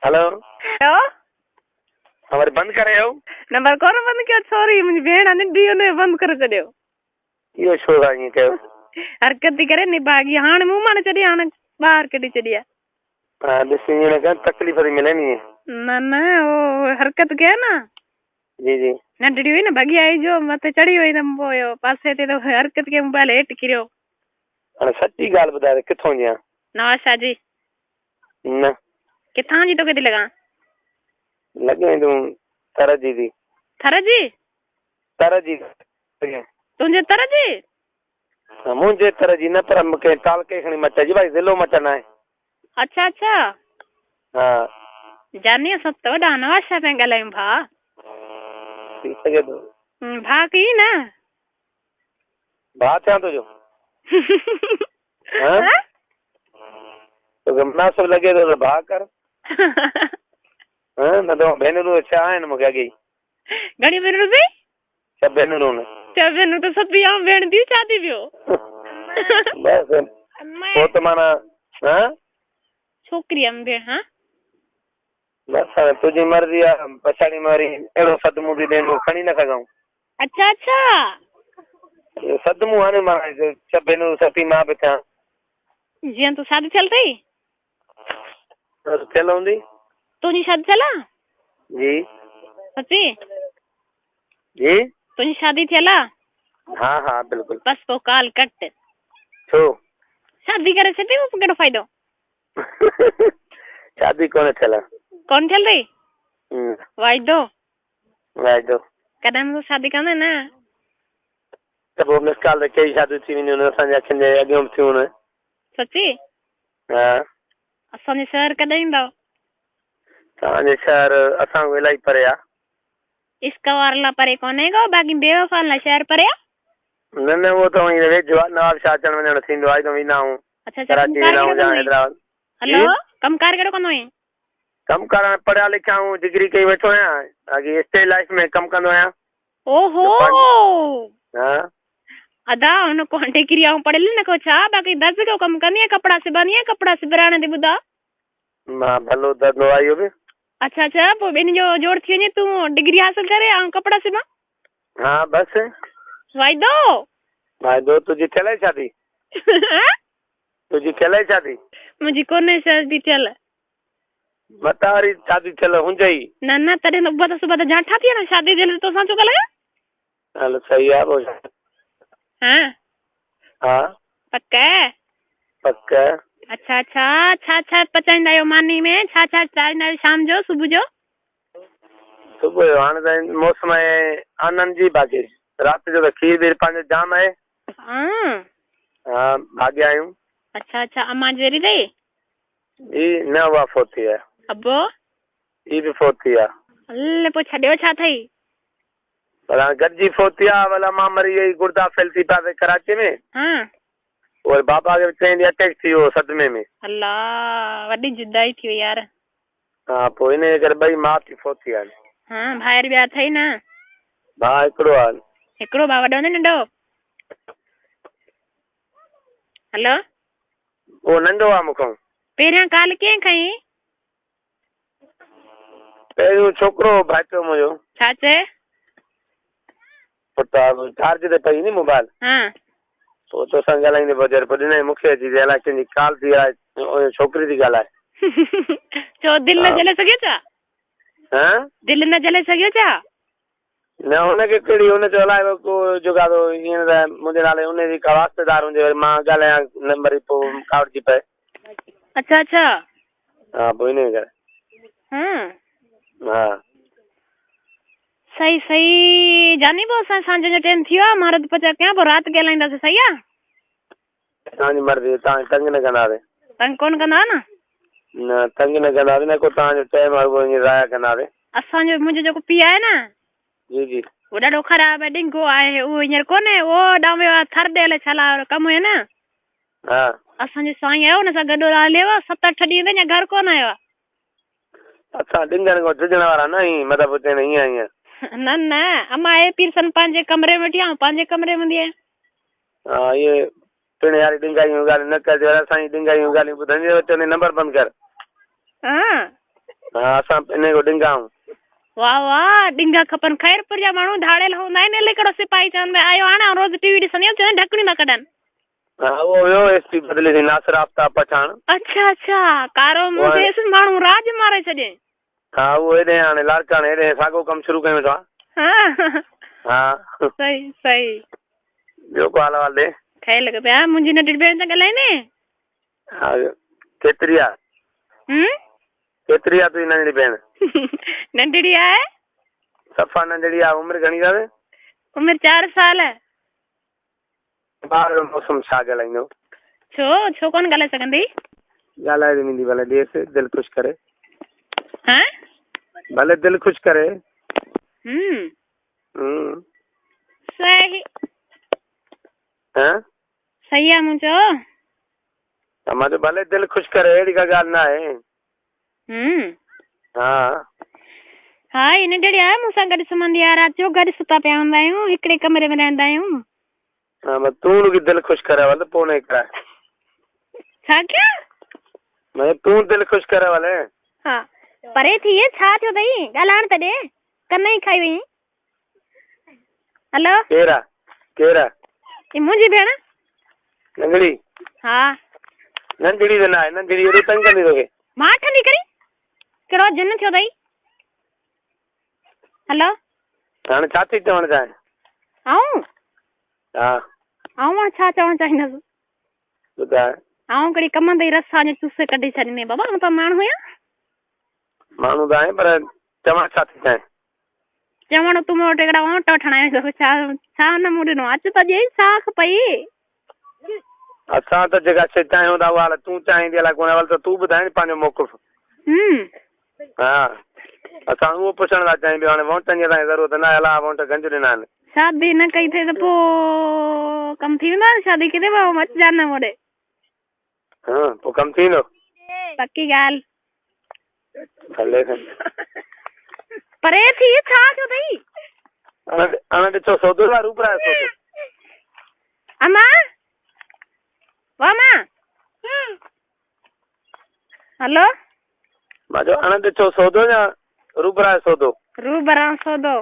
Hello hello हमारे बंद करे हो नंबर कोन बंद कयो सॉरी मुंहिंजी भेण निंढी हुन बंद करे छॾियो इहो छो था ईअं कयो हरकत थी करे निभागी हाणे मूं मां चढ़ी हाणे ॿाहिरि कढी छॾी आहे हाँ ॾिस ईअं न कर तकलीफ़ थी मिले नी न न वो हरकत कयो न जी जी नंढड़ी हुई न भॻी आई जो मथे चढ़ी वई त पोइ पासे ते त हरकत कई मोबाइल हेठि किरियो हाणे सची ॻाल्हि ॿुधाए किथां जी नवाशा जी न किथां जी तोखे थी लॻां लॻे तूं तर जी थी थर जी तर जी तुंहिंजे तर जी मुंहिंजे तर जी न पर मूंखे टालके खणी मटिजी भाई ज़िलो मटन आहे अच्छा अच्छा हा जानी असां त वॾा नवाशा पिया ॻाल्हायूं भाउ थी सघे थो भाउ कई न भाउ थियां तुंहिंजो हाँ? तोखे मुनासिब लॻे थो त भाउ कर न त भेनरूं छह आहिनि मूंखे अॻे घणी भेनरूं अथई छह भेनरूं न छह भेनरूं त सभु आऊं भेण थी छा थी पियो बसि पोइ त माना हाँ छोकिरी आहे भेण हा बस हाणे तुंहिंजी मर्ज़ी आहे पछाड़ी में वरी अहिड़ो सदमो थी ॾियणो खणी न सघूं अच्छा अच्छा सदमो हाणे माना छह भेनरूं सती मां बि थियां जीअं तूं शादी थियल अथई थियल हूंदी तुंहिंजी शादी थियल आहे जी सची जी तुंहिंजी शादी थियल आहे हाँ हाँ बिल्कुलु बस पोइ काल कट छो शादी करे छॾी पोइ कहिड़ो फ़ाइदो शादी कोन थियल कोन थियल अथई वाइदो वाइदो कॾहिं तूं शादी कंदे न त पोइ मिस कॉल त कई शादियूं थी वेंदियूं असांजे अखियुनि जे अॻियां बि थियूं सची हा असांजे शहर कॾहिं ईंदव तव्हांजे शहर असां इलाही परे आहे इश्क वारनि लाइ परे कोन्हे को बाक़ी बेवफ़ानि लाइ शहर परे आहे न न उहो त वहीं वेझो आहे नवाबशाह अचण वञण थींदो आहे त वेंदा आहियूं अच्छा कराची वेंदा आहियूं या हैदराबाद हेलो कमकार कहिड़ो कंदो आहीं कमु करणु पढ़िया लिखिया आहियूं डिग्री कई वेठो आहियां बाक़ी स्टे लाइफ में कमु कंदो आहियां ओहो हा अदा हुन को डिग्री आऊं पढ़ियल न को छा बाक़ी दर्ज जो कमु कंदी आहीं कपिड़ा सिबंदी आहीं कपिड़ा सिबराइण ते ॿुधा मां भलो दर्दो आहे इहो बि अच्छा अच्छा पोइ ॿिनि जो जोड़ थी वञे तूं डिग्री हासिल करे ऐं कपिड़ा सिबां हा बसि वाइदो वाइदो तुंहिंजी थियल आहे शादी तुंहिंजी थियल आहे शादी मुंहिंजी कोन्हे शादी थियल मता वारी शादी थियल हुजई न न तॾहिं त उबा त सुबा त जाठा थी न शादी थियल तोसां छो ॻाल्हायां हलो सही आहे पोइ हाँ हा पक पक अच्छा अच्छा छा छा पचाईंदा आहियो मानी में छा छा चाहींदा आहियो शाम जो सुबुह जो सुबुह जो हाणे त मौसम आहे आनंद जी बाक़ी राति जो त खीर वीर पंहिंजो जाम आहे हा भाॻिया आहियूं अच्छा अच्छा अम्मा जहिड़ी अथई ही न उहा फोत थी आहे अबो ही बि फोत थी आहे हले पोइ छॾियो छा अथई पर हाणे गॾिजी फोत थी आहे भला मां मरी वई गुर्दा फेल थी पिया कराची में हाँ वरी बाबा खे चई ॾींहं अटैक थी वियो सदमे में अल्लाह वॾी जुदाई थी वई यार हा पोइ इन करे ॿई माउ थी फोत थी आहे हाँ भाइर ॿिया अथई न भाउ हिकिड़ो आहे हिकिड़ो भाउ वॾो न नंढो हेलो उहो नंढो आहे मूंखां पहिरियां काल कीअं खई पहिरियों छोकिरो भाइटियो मुंहिंजो छा चए पुटु चार्ज ते पई नी मोबाइल हाँ पोइ तोसां ॻाल्हाईंदे पोइ जॾहिं ॾिनई मूंखे अची अलाए कंहिंजी कॉल थी आहे छोकिरी थी ॻाल्हाए छो दिलि न जले सघियो छा हाँ दिलि न जले सघियो छा न हुनखे कहिड़ी हुन चयो अलाए को जेका ईअं त मुंहिंजे नाले हुनजी का वास्तेदार हुजे वरी मां ॻाल्हायां नंबर पोइ कावड़जी पए अच्छा अच्छा हा पोइ इन करे हाँ हा सही सही जानी पोइ असां सांझ जो टाइम थी वियो आहे महाराज पचा कयां पोइ राति ॻाल्हाईंदासीं सही आहे तव्हांजी मर्ज़ी तव्हां तंग न कंदासीं तंग कोन कंदा न न तंग न कंदासीं न को तव्हांजो टाइम आहे उहो ईअं राया कंदासीं असांजो मुंहिंजो जेको पीउ आहे न जी जी वो ॾाढो ख़राबु आहे ॾिंगो आहे उहो हींअर कोन्हे उहो ॾांहुं वियो आहे थर ॾियल छला कमु हुयो न हा असांजो साईं आयो हुन सां गॾु हलियो 7-8 ॾींहं अञा घर कोन आयो आहे असां ॾिंगनि खां झुझण वारा न ई मतिलबु चवनि ईअं ईअं न न अम्मा आहे पीरसन पंहिंजे कमरे में वेठी आहियां पंहिंजे कमरे में हूंदी आहियां हा इहे पिण यारी ॾिंगायूं ॻाल्हियूं न कजे असांजी ॾिंगायूं ॻाल्हियूं ॿुधंदी चवंदी नंबर बंदि कर हाँ हाँ असां इन को डिंगा आहियूं। वाह वाह डिंगा खपन खैरपुर जा माण्हू धाड़ेल हूंदा आहिनि लेकिन सिपाही चवनि में आयो हाणे रोज़ टीवी ॾिसंदी आहियां चवंदा ढकणी न कढनि। हाँ वो वियो एसपी बदली थी नासिर आफ्ताब पठान। अच्छा अच्छा कारो मुंहिंजे माण्हू राज मारे छॾे। हाँ वो हेॾे हाणे लाड़काणे हेॾे साॻियो कमु शुरू कयूं था। हाँ हाँ सही सही ॿियो को हाल वाल ॾे ठहे लॻो पिया मुंहिंजी नंढड़ी भेण सां ॻाल्हाईंदे। हाँ केतिरी आहे केतिरी आहे तुंहिंजी नंढड़ी भेण? नंढड़ी आहे सफ़ा नंढड़ी आहे। उमिरि घणी अथव? उमिरि 4 साल। ॿार जो मौसम छा ॻाल्हाईंदो? छो छो कोन ॻाल्हाए सघंदी? ॻाल्हाए ॾींदी भले ॾेसि दिलि ख़ुशि करे। हाँ भले दिलि ख़ुशि करे। सही हाँ सही आहे मुंहिंजो। त मां चयो भले दिलि ख़ुशि करे अहिड़ी का ॻाल्हि न आहे। हाँ हा ही नंढड़ी आहे मूंसां गॾु सुम्हंदी आहे राति जो गॾु सुता पिया हूंदा आहियूं हिकिड़े कमरे में रहंदा आहियूं। हाँ बस तूं उनकी दिल खुश करे वाले पोइ नहीं कराए। छा क्या? मैं तू दिल खुश करे वाले। हाँ परे थी छा थियो अथई ॻाल्हाइण त ॾे कन ई खाई वई। हेलो केरा केरा? ये मुंहिंजी भेण नंढड़ी। हाँ नंढड़ी त न आहे नंढड़ी एॾो तंग कंदी तोखे। मां ठंडी करी कहिड़ो जिन थियो अथई? हेलो हाणे छा थी चवणु चाहे? आऊं हाँ आऊं छा चवणु चाहींदसि? ॿुधाए। आऊं कहिड़ी कम ते रस सां चुसे कढी छॾींदे बाबा आऊं त माण्हू आहियां। माण्हू त आहे पर चवणु छा थी चाहे? चवणु तूं मूं वटि हिकिड़ा ओंट वठण आयो छा छा न मूं ॾिनो अचु त ॾेई साख पई। असां त जेका शइ चाहियूं था उहा तूं चाहींदी अलाए कोन त तूं ॿुधाए पंहिंजो मौक़िफ़। हाँ असां उहो पुछण था चाहियूं हाणे वोटनि जी असांखे ज़रूरत न आहे अलाह वोट गंज ॾिना आहिनि। शादी न कई थिए त पोइ कमु थी वेंदो शादी किथे पोइ अचिजा न मोड़े। हाँ पोइ कमु थींदो पक्की ॻाल्हि। भले परे थी छा थियो अथई? हाणे ॾिसो सौदो आहे रूप आहे सौदो। अम्मा वाह मां हेलो मां चयो हाणे ॾिसो सौदो या रूबरा आहे सौदो? रूबरा सौदो।